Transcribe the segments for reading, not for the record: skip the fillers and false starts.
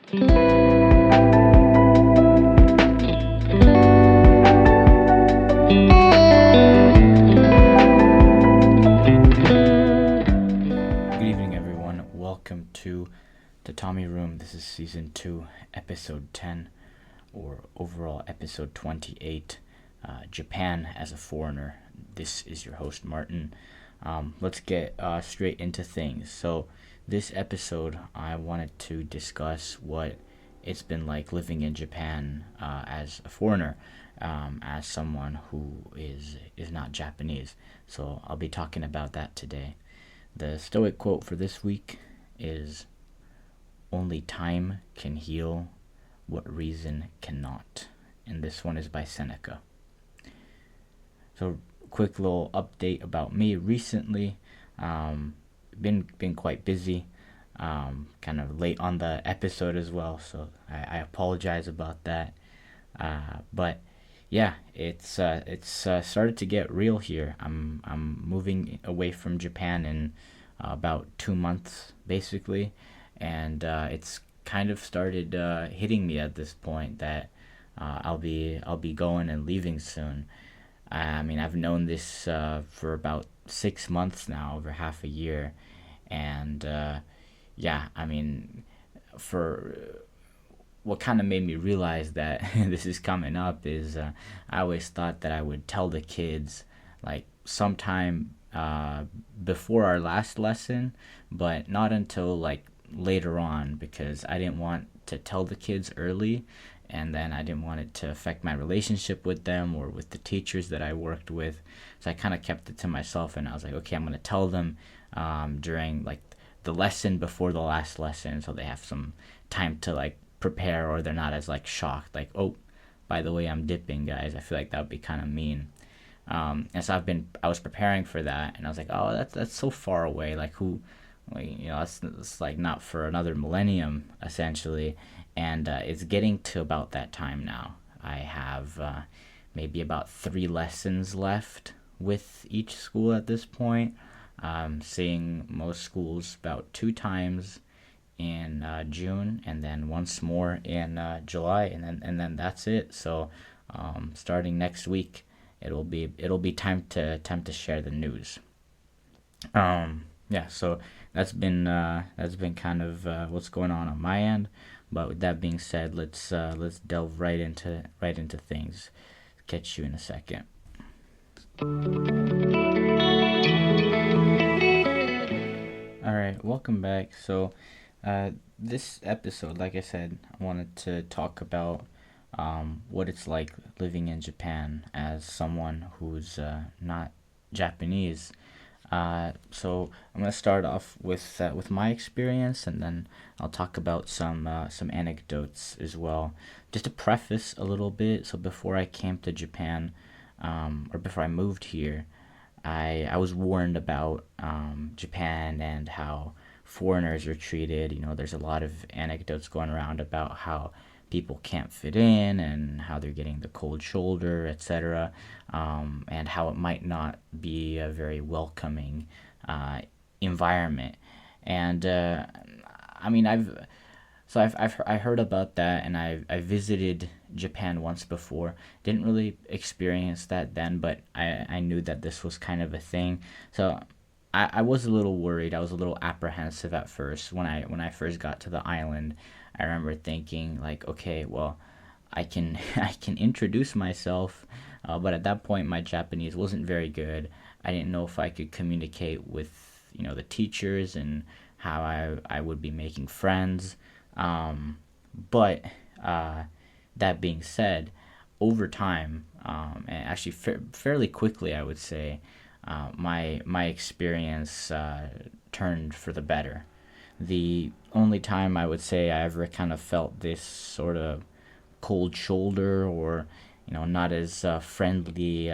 evening, everyone. Welcome to the Tommy Room. This is season 2, episode 10, or overall episode 28. Japan as a foreigner. This is your host, Martin. Let's get straight into things. So, this episode, I wanted to discuss what it's been like living in Japan as a foreigner, as someone who is not Japanese. So, I'll be talking about that today. The Stoic quote for this week is, "Only time can heal what reason cannot." And this one is by Seneca. So, quick little update about me recently. Been quite busy. Kind of late on the episode as well, so I apologize about that. But yeah, it's started to get real here. I'm moving away from Japan in about 2 months, basically, and it's kind of started hitting me at this point that I'll be going and leaving soon. I mean, I've known this for about 6 months now, over half a year, and yeah, I mean, for what kind of made me realize that this is coming up is I always thought that I would tell the kids like sometime before our last lesson, but not until like later on, because I didn't want to tell the kids early, and then I didn't want it to affect my relationship with them or with the teachers that I worked with. So I kind of kept it to myself, and I was like, okay, I'm going to tell them during like the lesson before the last lesson, so they have some time to like prepare, or they're not as like shocked, like, oh, by the way, I'm dipping, guys. I feel like that would be kind of mean. And so I was preparing for that, and I was like, oh, that's so far away. Like, who, it's like not for another millennium, essentially. And it's getting to about that time now. I have maybe about 3 lessons left with each school at this point. Seeing most schools about 2 times in June, and then once more in July, and then that's it. So starting next week, it'll be time to share the news. Yeah, so that's been kind of what's going on my end. But with that being said, let's delve right into things. Catch you in a second. All right, welcome back. So, this episode, like I said, I wanted to talk about what it's like living in Japan as someone who's not Japanese. So I'm gonna start off with my experience, and then I'll talk about some anecdotes as well. Just to preface a little bit, so before I came to Japan, or before I moved here, I was warned about Japan and how foreigners are treated. You know, there's a lot of anecdotes going around about how people can't fit in and how they're getting the cold shoulder, etc., and how it might not be a very welcoming environment. And I mean, I heard about that, and I visited Japan once before. Didn't really experience that then, but I knew that this was kind of a thing. So I was a little worried. I was a little apprehensive at first when I first got to the island. I remember thinking like, okay, well, I can introduce myself, but at that point my Japanese wasn't very good. I didn't know if I could communicate with the teachers and how I would be making friends. But that being said, over time, and actually fairly quickly, I would say, my experience turned for the better. The only time I would say I ever kind of felt this sort of cold shoulder, or not as friendly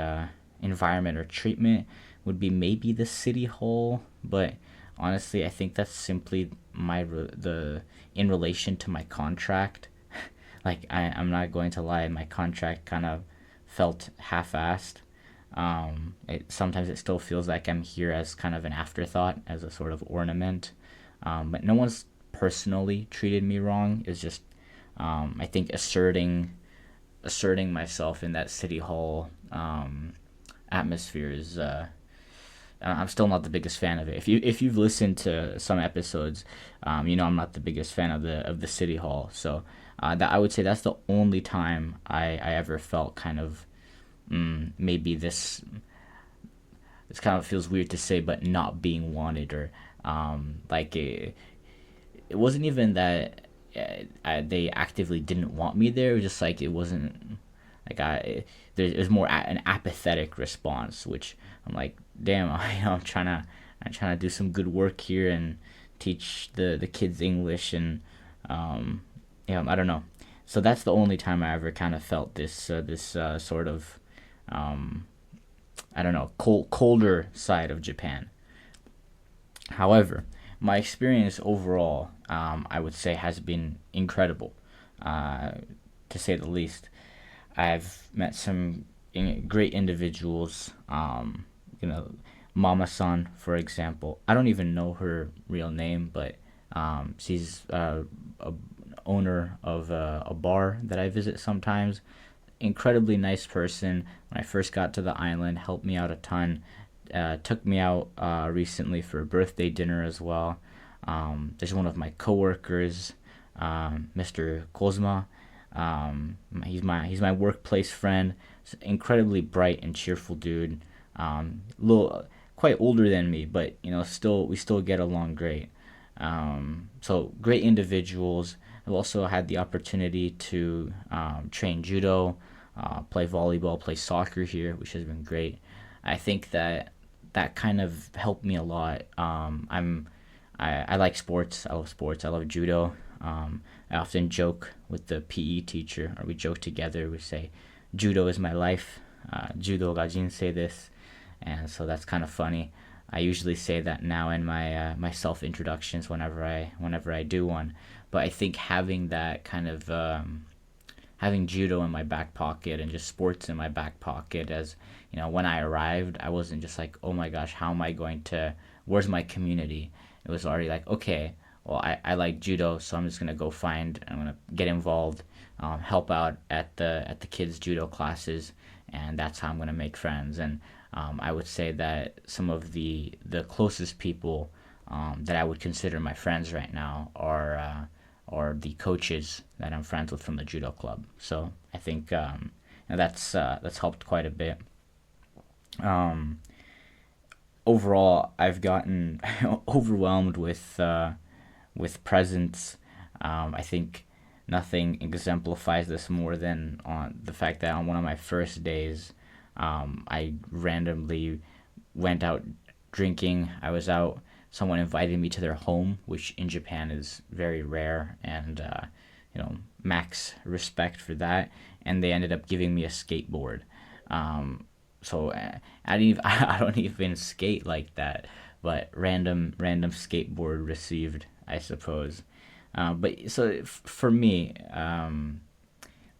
environment or treatment, would be maybe the city hall. But honestly, I think that's simply in relation to my contract. Like, I'm not going to lie, my contract kind of felt half-assed. Sometimes it still feels like I'm here as kind of an afterthought, as a sort of ornament. But no one's personally treated me wrong. Is just I think asserting myself in that city hall atmosphere is I'm still not the biggest fan of it. If you've listened to some episodes, you know I'm not the biggest fan of the city hall. So that I would say that's the only time I ever felt kind of maybe this kind of feels weird to say, but not being wanted, or like it wasn't even that they actively didn't want me there. It was just like it wasn't like it was more an apathetic response, which I'm like, damn, I'm trying to do some good work here and teach the kids English, and yeah, I don't know. So that's the only time I ever kind of felt this sort of I don't know, colder side of Japan. However, my experience overall, I would say, has been incredible, uh, to say the least. I've met some great individuals. You know, Mama-san, for example. I don't even know her real name, but she's a owner of a bar that I visit sometimes. Incredibly nice person. When I first got to the island, helped me out a ton. Took me out recently for a birthday dinner as well. There's one of my coworkers, Mr. Kozma. He's my workplace friend. He's an incredibly bright and cheerful dude. Little quite older than me, but you know, still we still get along great. So great individuals. I've also had the opportunity to train judo, play volleyball, play soccer here, which has been great. I think that kind of helped me a lot. I like sports. I love sports. I love judo. I often joke with the PE teacher, or we joke together. We say, "Judo is my life. Judo ga jinsei desu," and so that's kind of funny. I usually say that now in my self introductions whenever I do one. But I think having that kind of having judo in my back pocket and just sports in my back pocket, as you know, when I arrived, I wasn't just like, oh my gosh, how am I going to? Where's my community? It was already like, okay, well, I like judo, so I'm just gonna go I'm gonna get involved, help out at the kids judo classes, and that's how I'm gonna make friends. And I would say that some of the closest people that I would consider my friends right now are the coaches that I'm friends with from the judo club. So I think and that's helped quite a bit. Um, Overall, I've gotten overwhelmed with presents. I think nothing exemplifies this more than on the fact that on one of my first days, I randomly went out drinking. I was out. Someone invited me to their home, which in Japan is very rare, and max respect for that. And they ended up giving me a skateboard. So I didn't even, I don't even skate like that, but random skateboard received, I suppose. But so for me,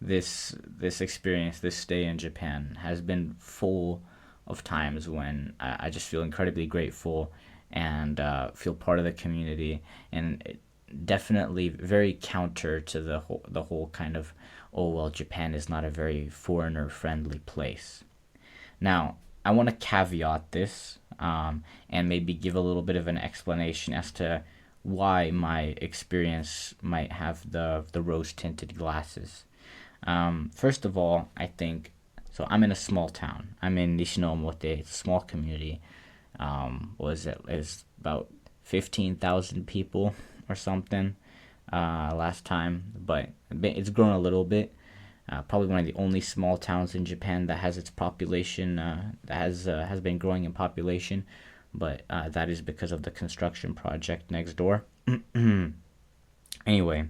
this experience, this stay in Japan has been full of times when I just feel incredibly grateful and feel part of the community, and definitely very counter to the whole kind of, oh well, Japan is not a very foreigner friendly place. Now, I want to caveat this, and maybe give a little bit of an explanation as to why my experience might have the rose tinted glasses. First of all, I think so. I'm in a small town. I'm in Nishinomote. It's a small community. Was it is about 15,000 people or something last time, but it's grown a little bit. Probably one of the only small towns in Japan that has its population that has been growing in population, but that is because of the construction project next door. Anyway,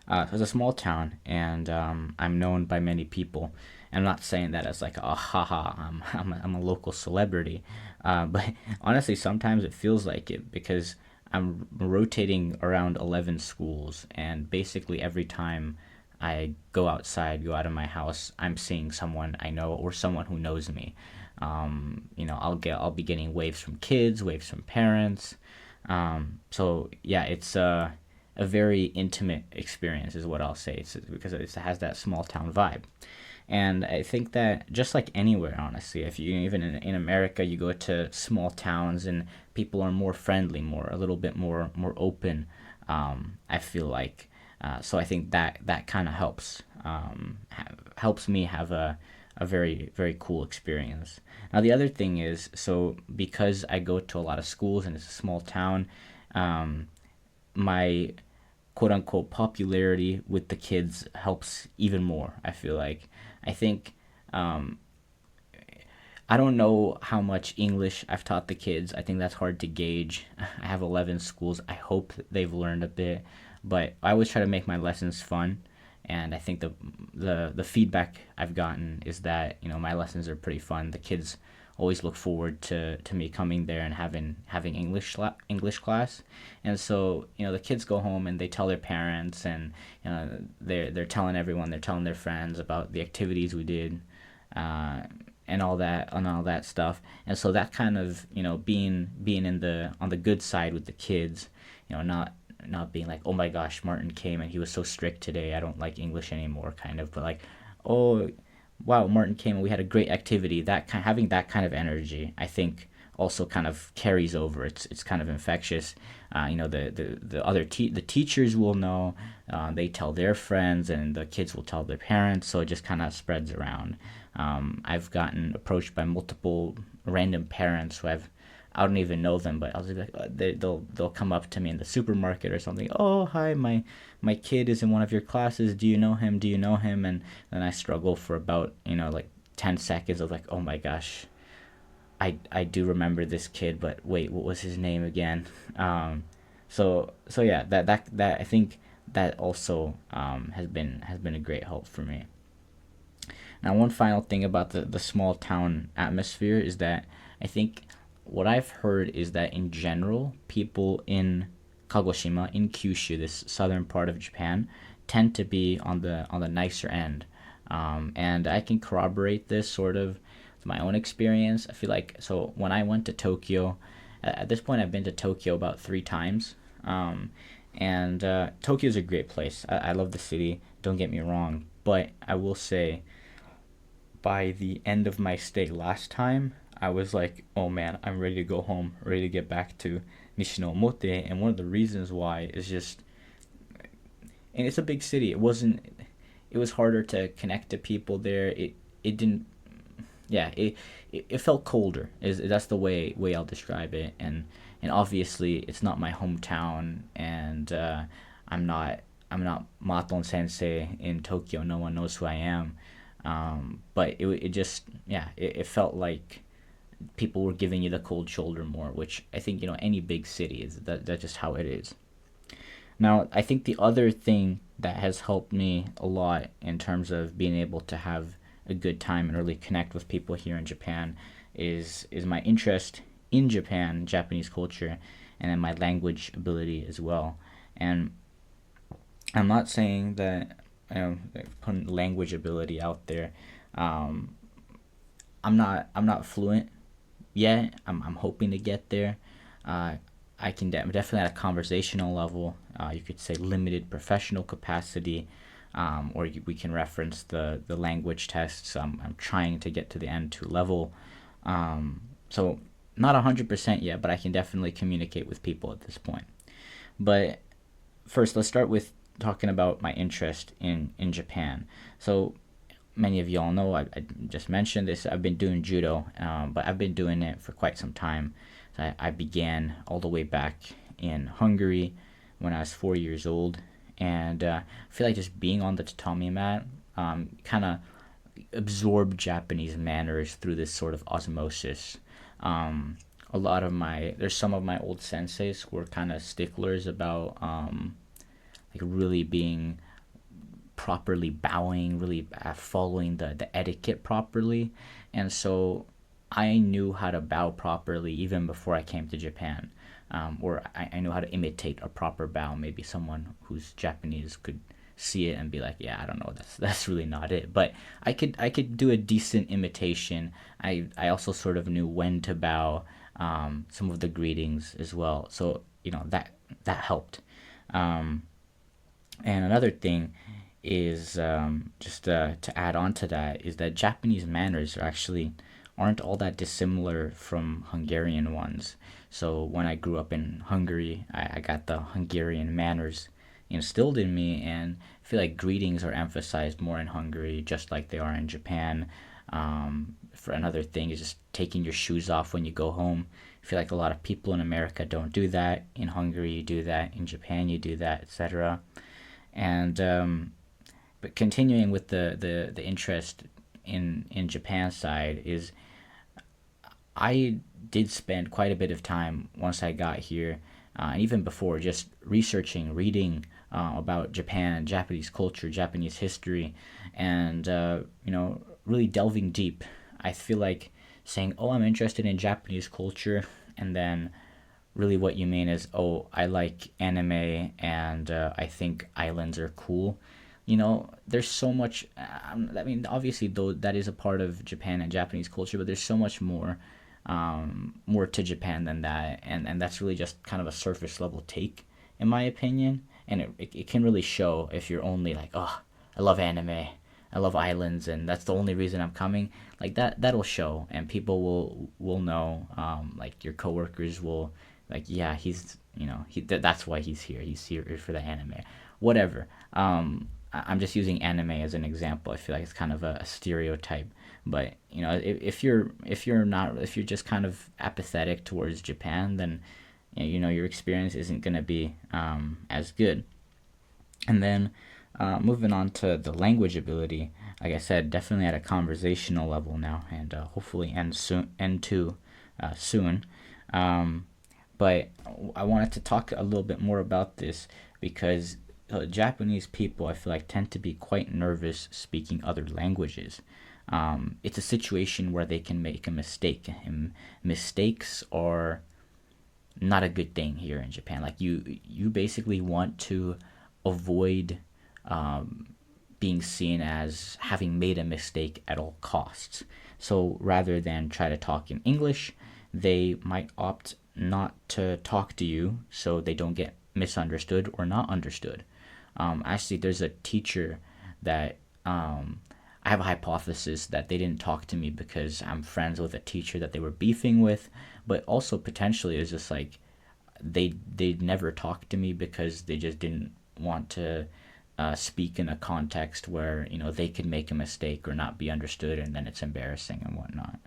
so it's a small town, and I'm known by many people. And I'm not saying that as like, oh, haha, I'm a local celebrity, but honestly, sometimes it feels like it because I'm rotating around 11 schools, and basically every time I go outside, go out of my house, I'm seeing someone I know or someone who knows me. I'll be getting waves from kids, waves from parents. So yeah, a very intimate experience, is what I'll say. It's because it has that small town vibe. And I think that just like anywhere, honestly, if you even in America, you go to small towns and people are more friendly, more a little bit more open. I feel like so I think that that kind of helps me have a very cool experience. Now the other thing is, so because I go to a lot of schools and it's a small town, um, my quote unquote popularity with the kids helps even more. I feel like I think um, I don't know how much English I've taught the kids. I think that's hard to gauge. I have 11 schools. I hope they've learned a bit, but I always try to make my lessons fun. And I think the feedback I've gotten is that my lessons are pretty fun. The kids always look forward to me coming there and having English class. And so the kids go home and they tell their parents, and they're telling everyone, they're telling their friends about the activities we did, uh, and all that stuff. And so that kind of being in the on the good side with the kids, not being like, oh my gosh, Martin came and he was so strict today, I don't like English anymore, kind of, but like, oh wow, Martin came and we had a great activity. Having that kind of energy, I think, also kind of carries over. It's kind of infectious. The teachers will know. They tell their friends, and the kids will tell their parents. So it just kind of spreads around. I've gotten approached by multiple random parents who I don't even know them, but I'll just be like, they'll come up to me in the supermarket or something. Oh, hi, my kid is in one of your classes. Do you know him? Do you know him? And then I struggle for about like 10 seconds of like, oh my gosh, I do remember this kid, but wait, what was his name again? So yeah, that I think that also has been a great help for me. Now, one final thing about the small town atmosphere is that I think what I've heard is that in general, people in Kagoshima, in Kyushu, this southern part of Japan, tend to be on the nicer end, and I can corroborate this sort of with my own experience. I feel like, so when I went to Tokyo, at this point I've been to Tokyo about 3 times, and Tokyo is a great place. I love the city. Don't get me wrong, but I will say, by the end of my stay last time, I was like, oh man, I'm ready to go home, ready to get back to Nishinomote. And one of the reasons why is just, and it's a big city. It was harder to connect to people there. It didn't, yeah, it felt colder. That's the way I'll describe it. And obviously it's not my hometown, and I'm not Maton Sensei in Tokyo. No one knows who I am. But it just, yeah, it felt like people were giving you the cold shoulder more, which I think any big city is that's just how it is. Now, I think the other thing that has helped me a lot in terms of being able to have a good time and really connect with people here in Japan is my interest in Japan, Japanese culture, and then my language ability as well. And I'm not saying that putting language ability out there. Um, I'm not fluent yet. I'm hoping to get there. Uh, definitely at a conversational level. You could say limited professional capacity, or we can reference the language tests. I'm trying to get to the N2 level. So not 100% yet, but I can definitely communicate with people at this point. But first, let's start with talking about my interest in Japan. So many of y'all know, I just mentioned this. I've been doing judo, but I've been doing it for quite some time. So I began all the way back in Hungary when I was 4 years old, and I feel like just being on the tatami mat kind of absorbed Japanese manners through this sort of osmosis. There's some of my old senseis who were kind of sticklers about like really being properly bowing, really following the etiquette properly. And so I knew how to bow properly even before I came to Japan. Or I knew how to imitate a proper bow. Maybe someone who's Japanese could see it and be like, yeah, I don't know, that's really not it. But I could do a decent imitation. I also sort of knew when to bow, some of the greetings as well. So that helped. Um, and another thing is, just to add on to that, is that Japanese manners aren't all that dissimilar from Hungarian ones. So when I grew up in Hungary, I got the Hungarian manners instilled in me, and I feel like greetings are emphasized more in Hungary, just like they are in Japan. For another thing is just taking your shoes off when you go home. I feel like a lot of people in America don't do that. In Hungary, you do that. In Japan, you do that, etc. And but continuing with the interest in Japan's side is, I did spend quite a bit of time once I got here, and even before, just researching, reading about Japan, Japanese culture, Japanese history, and really delving deep. I feel like saying, "Oh, I'm interested in Japanese culture," and then really what you mean is, "Oh, I like anime, and I think islands are cool." There's so much. I mean, obviously, though, that is a part of Japan and Japanese culture, but there's so much more to Japan than that, and that's really just kind of a surface level take, in my opinion. And it can really show if you're only like, "Oh, I love anime, I love islands, and that's the only reason I'm coming." Like that'll show, and people will know. Like your coworkers will, like, yeah, he's that's why he's here. He's here for the anime, whatever. I'm just using anime as an example. I feel like it's kind of a stereotype, but if you're just kind of apathetic towards Japan, then your experience isn't gonna be as good. And then moving on to the language ability, like I said, definitely at a conversational level now, and hopefully end to soon. Um, but I wanted to talk a little bit more about this because Japanese people, I feel like, tend to be quite nervous speaking other languages. It's a situation where they can make a mistake, and mistakes are not a good thing here in Japan. Like you basically want to avoid being seen as having made a mistake at all costs. So rather than try to talk in English, they might opt not to talk to you so they don't get misunderstood or not understood. Actually, there's a teacher that I have a hypothesis that they didn't talk to me because I'm friends with a teacher that they were beefing with, but also potentially it's just like they never talked to me because they just didn't want to speak in a context where they could make a mistake or not be understood, and then it's embarrassing and whatnot.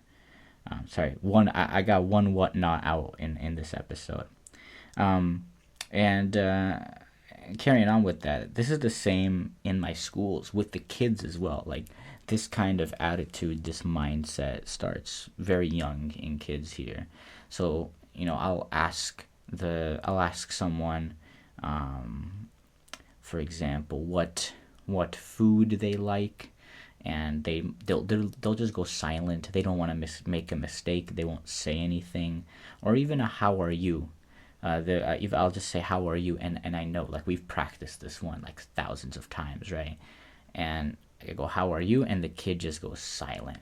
Sorry, I got one whatnot out in this episode. And carrying on with that, this is the same in my schools with the kids as well. Like this kind of attitude, this mindset starts very young in kids here. So I'll ask someone, for example, what food they like, and they'll just go silent. They don't want to make a mistake. They won't say anything, or even a "How are you?" If I'll just say "How are you?" and I know, like, we've practiced this one like thousands of times, right? And I go "How are you?" and the kid just goes silent,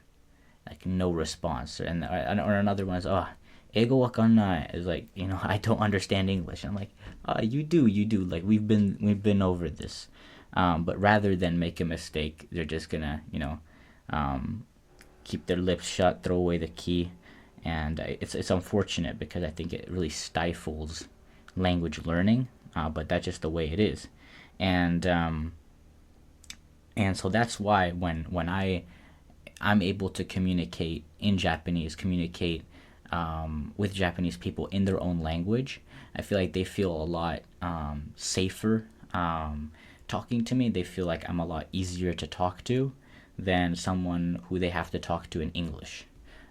like no response. Or another one is "Oh, ego wakanai," is like, I don't understand English. I'm like, you do. Like we've been over this. But rather than make a mistake, they're just gonna keep their lips shut, throw away the key, and it's unfortunate because I think it really stifles language learning. But that's just the way it is, and so that's why when I'm able to communicate in Japanese, communicate with Japanese people in their own language, I feel like they feel a lot safer talking to me. They feel like I'm a lot easier to talk to than someone who they have to talk to in English.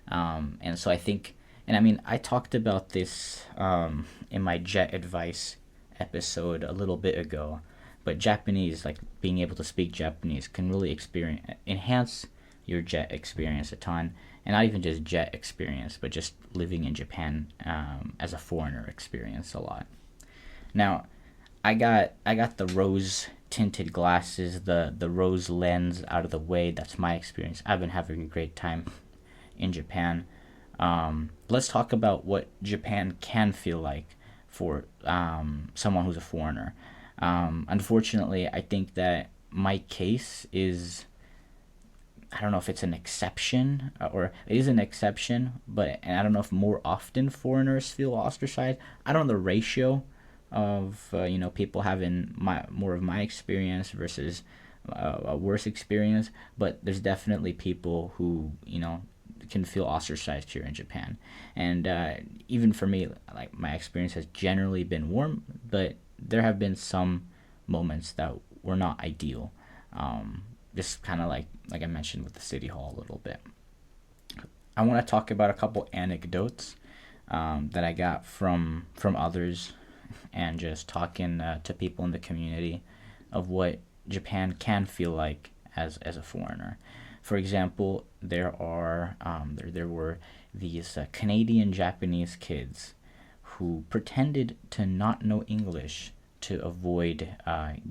And so I think, and I mean, I talked about this in my jet advice episode a little bit ago, but Japanese, like being able to speak Japanese, can really enhance your jet experience a ton, and not even just jet experience, but just living in Japan as a foreigner experience a lot. Now, I got the rose tinted glasses, the rose lens out of the way. That's my experience. I've been having a great time in Japan. Let's talk about what Japan can feel like for someone who's a foreigner. Unfortunately, I think that my case is, I don't know if it's an exception, or it is an exception, but and I don't know if more often foreigners feel ostracized. I don't know the ratio of people having more of my experience versus a worse experience, but there's definitely people who can feel ostracized here in Japan, and even for me, like my experience has generally been warm, but there have been some moments that were not ideal. Just kind of like I mentioned with the city hall a little bit. I want to talk about a couple anecdotes that I got from others, and just talking to people in the community of what Japan can feel like as a foreigner. For example, there were these Canadian Japanese kids who pretended to not know English to avoid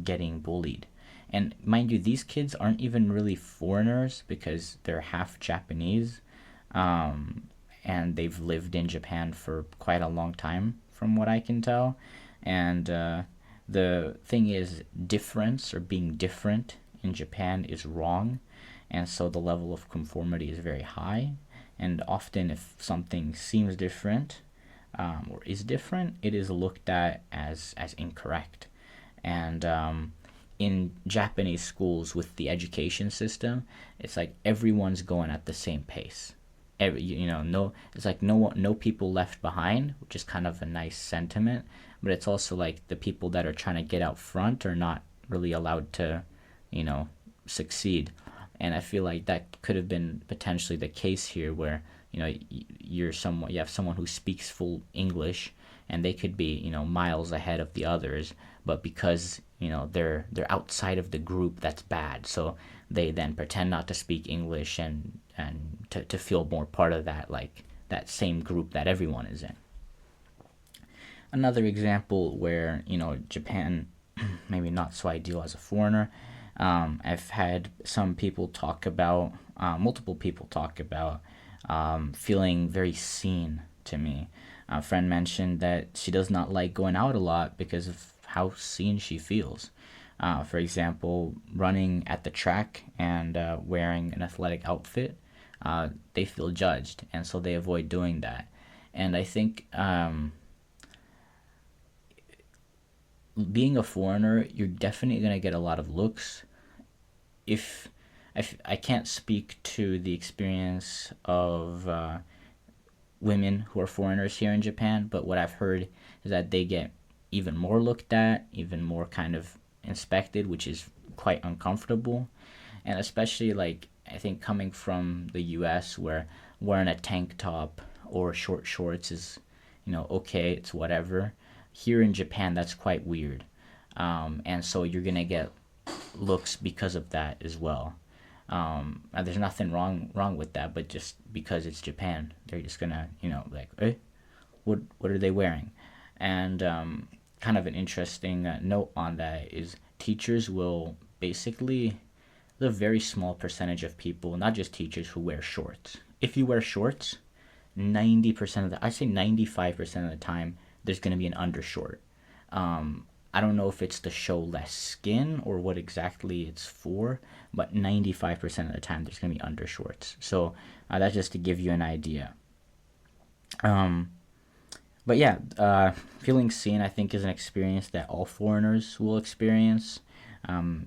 getting bullied. And mind you, these kids aren't even really foreigners because they're half Japanese, um, and they've lived in Japan for quite a long time, from what I can tell. And the thing is, difference or being different in Japan is wrong, and so the level of conformity is very high. And often, if something seems different or is different, it is looked at as incorrect. And in Japanese schools with the education system, it's like everyone's going at the same pace. No, it's like no people left behind, which is kind of a nice sentiment. But it's also like the people that are trying to get out front are not really allowed to, you know, succeed. And I feel like that could have been potentially the case here, where you have someone who speaks full English, and they could be miles ahead of the others, but because they're outside of the group, that's bad. So they then pretend not to speak English, and to feel more part of that, like that same group that everyone is in. Another example where Japan maybe not so ideal as a foreigner. I've had some people talk about, multiple people talk about feeling very seen to me. A friend mentioned that she does not like going out a lot because of how seen she feels. For example, running at the track and wearing an athletic outfit, they feel judged, and so they avoid doing that. And I think being a foreigner, you're definitely going to get a lot of looks. If I can't speak to the experience of women who are foreigners here in Japan, but what I've heard is that they get even more looked at, even more kind of inspected, which is quite uncomfortable. And especially, like, I think coming from the US, where wearing a tank top or short shorts is, okay, it's whatever. Here in Japan, that's quite weird. And so you're going to get looks because of that as well. And there's nothing wrong with that, but just because it's Japan, they're just gonna like, what are they wearing? And kind of an interesting note on that is teachers will basically, there's a very small percentage of people, not just teachers, who wear shorts. If you wear shorts, 90% of the, I say 95% of the time, there's gonna be an undershort. I don't know if it's to show less skin or what exactly it's for, but 95% of the time there's going to be undershorts. So that's just to give you an idea. But yeah, feeling seen, I think, is an experience that all foreigners will experience.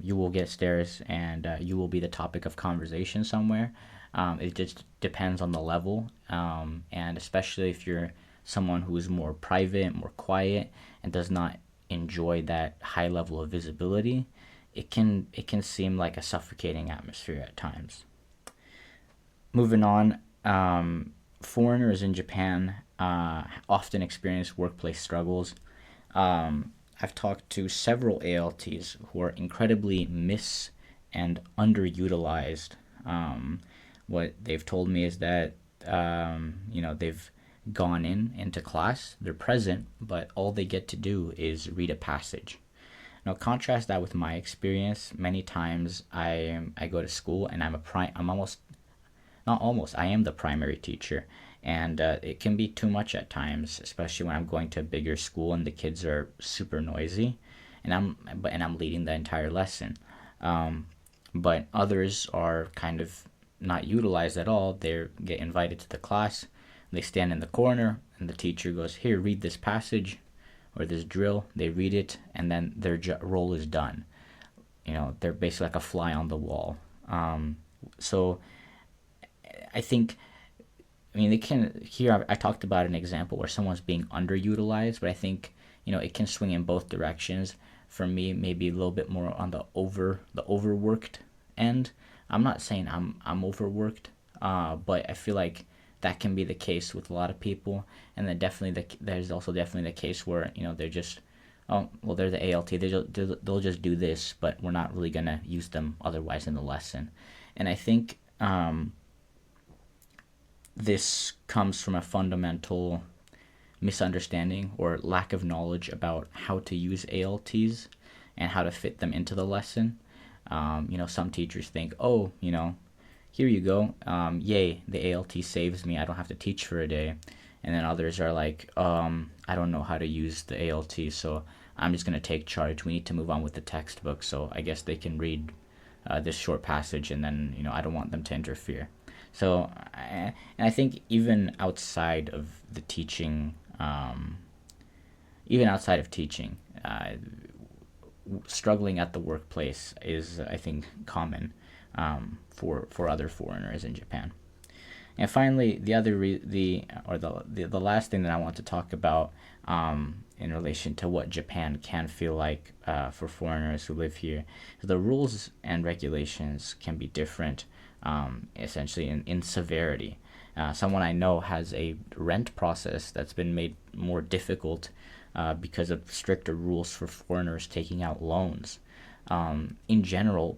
You will get stares, and you will be the topic of conversation somewhere. It just depends on the level, and especially if you're someone who is more private, more quiet, and does not enjoy that high level of visibility, it can seem like a suffocating atmosphere at times. Moving on, foreigners in Japan often experience workplace struggles. I've talked to several ALTs who are incredibly and underutilized. What they've told me is that they've gone into class, they're present, but all they get to do is read a passage. Now contrast that with my experience. Many times I go to school and I'm almost, not almost, I am the primary teacher, and it can be too much at times, especially when I'm going to a bigger school and the kids are super noisy. and I'm leading the entire lesson. But others are kind of not utilized at all. They get invited to the class, they stand in the corner, and the teacher goes, "Here, read this passage or this drill." They read it, and then their role is done. They're basically like a fly on the wall. So I think, they can, here I talked about an example where someone's being underutilized, but I think, it can swing in both directions. For me, maybe a little bit more on the overworked end. I'm not saying I'm overworked, but I feel like that can be the case with a lot of people. And then there's also definitely the case where, they're just, oh, well, they're the ALT, they'll just do this, but we're not really going to use them otherwise in the lesson. And I think this comes from a fundamental misunderstanding or lack of knowledge about how to use ALTs and how to fit them into the lesson. Some teachers think, oh, here you go, yay, the ALT saves me, I don't have to teach for a day. And then others are like, I don't know how to use the ALT, so I'm just going to take charge. We need to move on with the textbook, so I guess they can read this short passage, and then, I don't want them to interfere. So, and I think even outside of the teaching, struggling at the workplace is, I think, common for other foreigners in Japan. And finally, the last thing that I want to talk about in relation to what Japan can feel like for foreigners who live here, the rules and regulations can be different, essentially in severity. Someone I know has a rent process that's been made more difficult because of stricter rules for foreigners taking out loans. In general,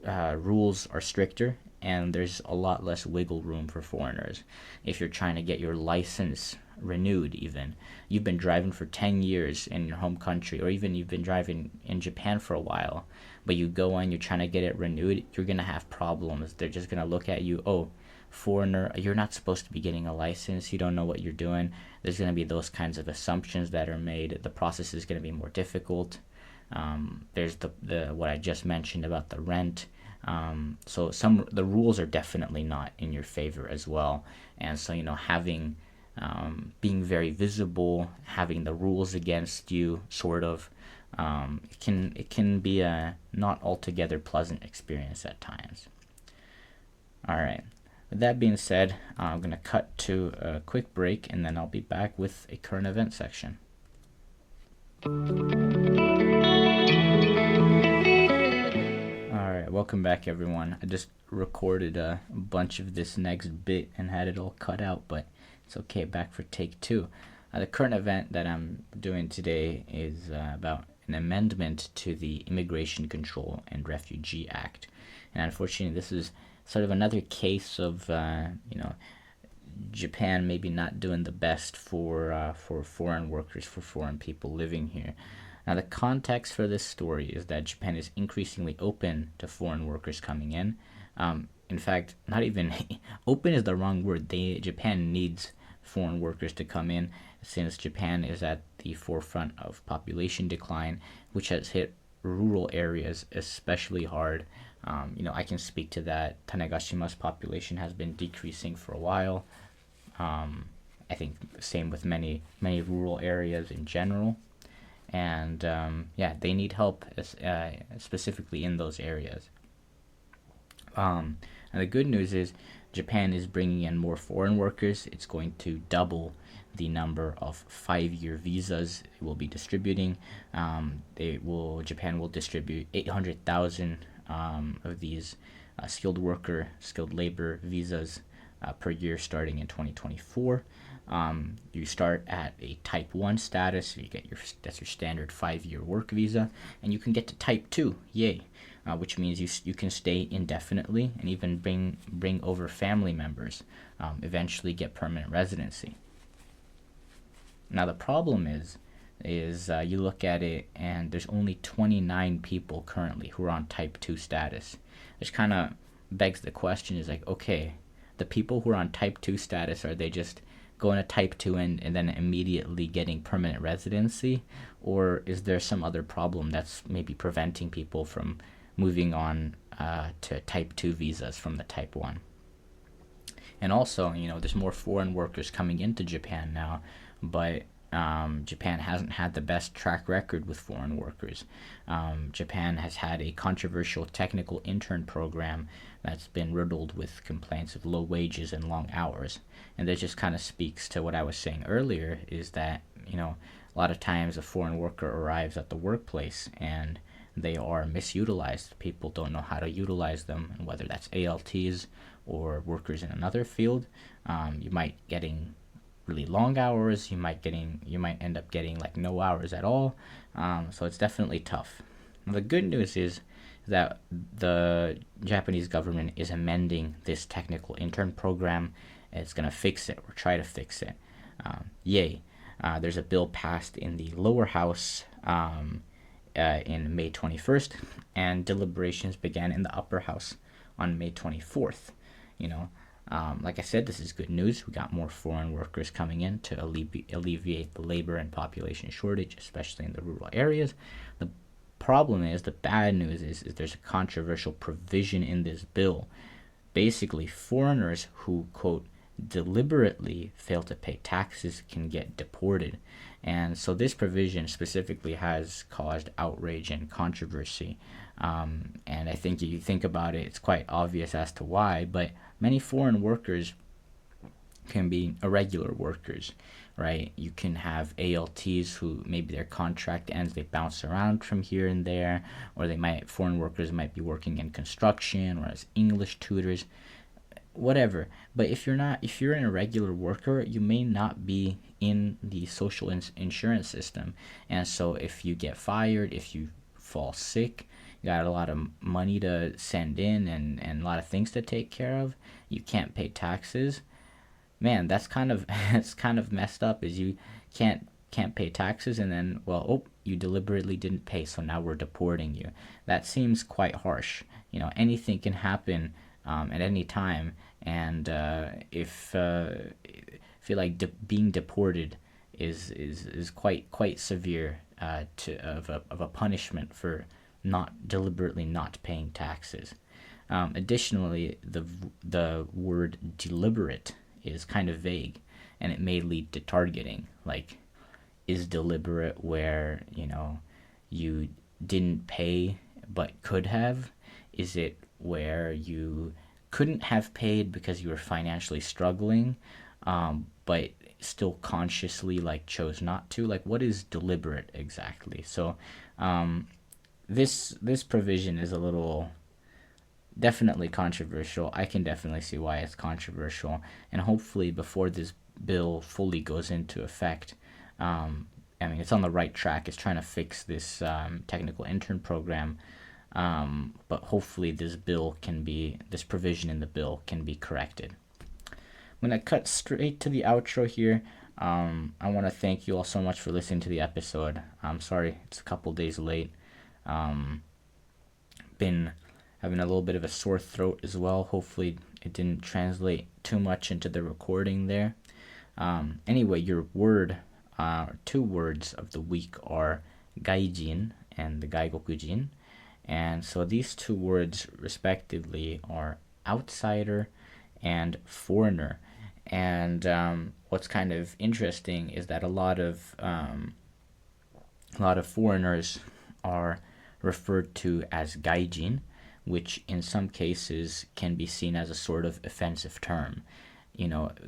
rules are stricter, and there's a lot less wiggle room for foreigners. If you're trying to get your license renewed, even you've been driving for 10 years in your home country, or even you've been driving in Japan for a while, but you go in, you're trying to get it renewed, you're going to have problems. They're just going to look at you, oh, foreigner, you're not supposed to be getting a license, you don't know what you're doing. There's going to be those kinds of assumptions that are made. The process is going to be more difficult. There's the what I just mentioned about the rent. So the rules are definitely not in your favor as well. And so, having being very visible, having the rules against you, sort of, it can be a not altogether pleasant experience at times. All right. With that being said, I'm going to cut to a quick break, and then I'll be back with a current event section. Alright, welcome back, everyone. I just recorded a bunch of this next bit and had it all cut out, but it's okay. Back for take two. The current event that I'm doing today is about an amendment to the Immigration Control and Refugee Act. And unfortunately, this is sort of another case of, Japan maybe not doing the best for foreign workers, for foreign people living here. Now, the context for this story is that Japan is increasingly open to foreign workers coming in. In fact, not even open is the wrong word. Japan needs foreign workers to come in, since Japan is at the forefront of population decline, which has hit rural areas especially hard. I can speak to that. Tanegashima's population has been decreasing for a while. I think same with many rural areas in general. And they need help, specifically in those areas. And the good news is Japan is bringing in more foreign workers. It's going to double the number of 5-year visas it will be distributing. Japan will distribute 800,000 of these skilled labor visas per year starting in 2024. You start at a Type 1 status, so that's your standard 5-year work visa, and you can get to Type 2, yay, which means you can stay indefinitely and even bring over family members, eventually get permanent residency. Now the problem is you look at it and there's only 29 people currently who are on Type 2 status, which kind of begs the question, is like, okay, the people who are on Type 2 status, are they just going to type 2 and then immediately getting permanent residency? Or is there some other problem that's maybe preventing people from moving on to type 2 visas from the type 1? And also, there's more foreign workers coming into Japan now, but Japan hasn't had the best track record with foreign workers. Japan has had a controversial technical intern program that's been riddled with complaints of low wages and long hours. And that just kind of speaks to what I was saying earlier, is that, a lot of times a foreign worker arrives at the workplace and they are misutilized. People don't know how to utilize them, and whether that's ALTs or workers in another field, you might getting really long hours. You might end up getting like no hours at all. So it's definitely tough. Now, the good news is that the Japanese government is amending this technical intern program. It's gonna fix it, or try to fix it. Yay! There's a bill passed in the lower house in May 21st, and deliberations began in the upper house on May 24th. Like I said, this is good news. We got more foreign workers coming in to alleviate the labor and population shortage, especially in the rural areas. The bad news is there's a controversial provision in this bill. Basically, foreigners who, quote, deliberately fail to pay taxes can get deported. And so this provision specifically has caused outrage and controversy. And I think if you think about it, it's quite obvious as to why, but many foreign workers can be irregular workers, right? You can have ALTs who maybe their contract ends, they bounce around from here and there, or foreign workers might be working in construction or as English tutors, whatever. But if you're an irregular worker, you may not be in the social insurance system. And so if you get fired, if you fall sick, you got a lot of money to send in and a lot of things to take care of, you can't pay taxes. Man, that's kind of it's kind of messed up, is you can't pay taxes, and then, you deliberately didn't pay, so now we're deporting you. That seems quite harsh. Anything can happen at any time, and if I feel like being deported is quite severe of a punishment for not deliberately not paying taxes. Additionally, the word deliberate is kind of vague, and it may lead to targeting. Like, is deliberate where you didn't pay but could have? Is it where you couldn't have paid because you were financially struggling, but still consciously chose not to? Like, what is deliberate exactly? So this provision is a little definitely controversial. I can definitely see why it's controversial, and hopefully before this bill fully goes into effect, it's on the right track. It's trying to fix this technical intern program, but hopefully this provision in the bill can be corrected. I'm going to cut straight to the outro here. I want to thank you all so much for listening to the episode. I'm sorry it's a couple days late. Been having a little bit of a sore throat as well. Hopefully it didn't translate too much into the recording there. Anyway, your two words of the week are gaijin and the gaigokujin. And so these two words respectively are outsider and foreigner. And what's kind of interesting is that a lot of foreigners are referred to as gaijin, which in some cases can be seen as a sort of offensive term,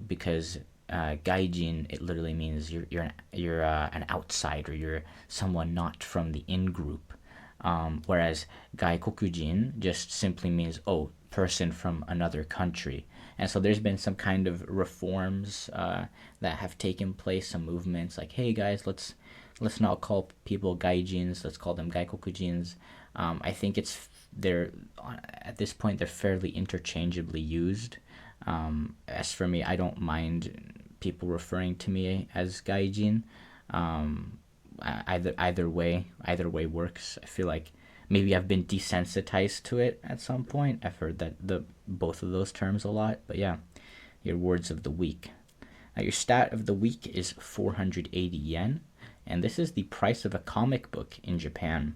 because gaijin, it literally means you're an outsider, you're someone not from the in-group, whereas gaikokujin just simply means, person from another country. And so there's been some kind of reforms that have taken place, some movements like, hey guys, let's not call people gaijins, let's call them gaikokujins. I think they're at this point they're fairly interchangeably used. As for me, I don't mind people referring to me as gaijin. Either way works. I feel like maybe I've been desensitized to it at some point. I've heard that both of those terms a lot. But yeah, your words of the week. Your stat of the week is 480 yen, and this is the price of a comic book in Japan.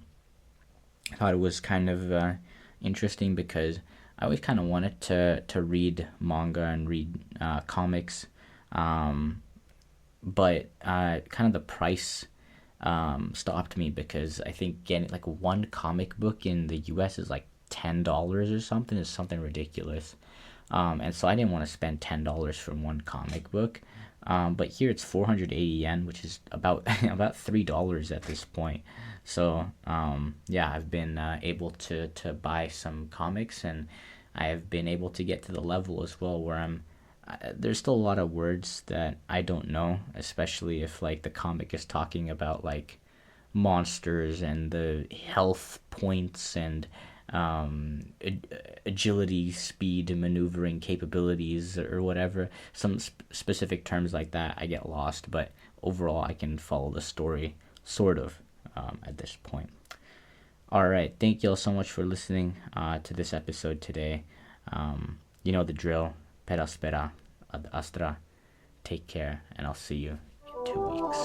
I thought it was kind of interesting because I always kind of wanted to read manga and read comics, but kind of the price stopped me because I think getting like one comic book in the U.S. is like $10 or something. Is something ridiculous. And so I didn't want to spend $10 for one comic book. But here it's 480 yen, which is about about $3 at this point. So yeah, I've been able to buy some comics, and I have been able to get to the level as well where there's still a lot of words that I don't know, especially if like the comic is talking about like monsters and the health points and agility, speed, maneuvering capabilities, or whatever. Some specific terms like that, I get lost, but overall, I can follow the story sort of at this point. All right, thank you all so much for listening to this episode today. You know the drill. Per Aspera Ad Astra. Take care, and I'll see you in 2 weeks.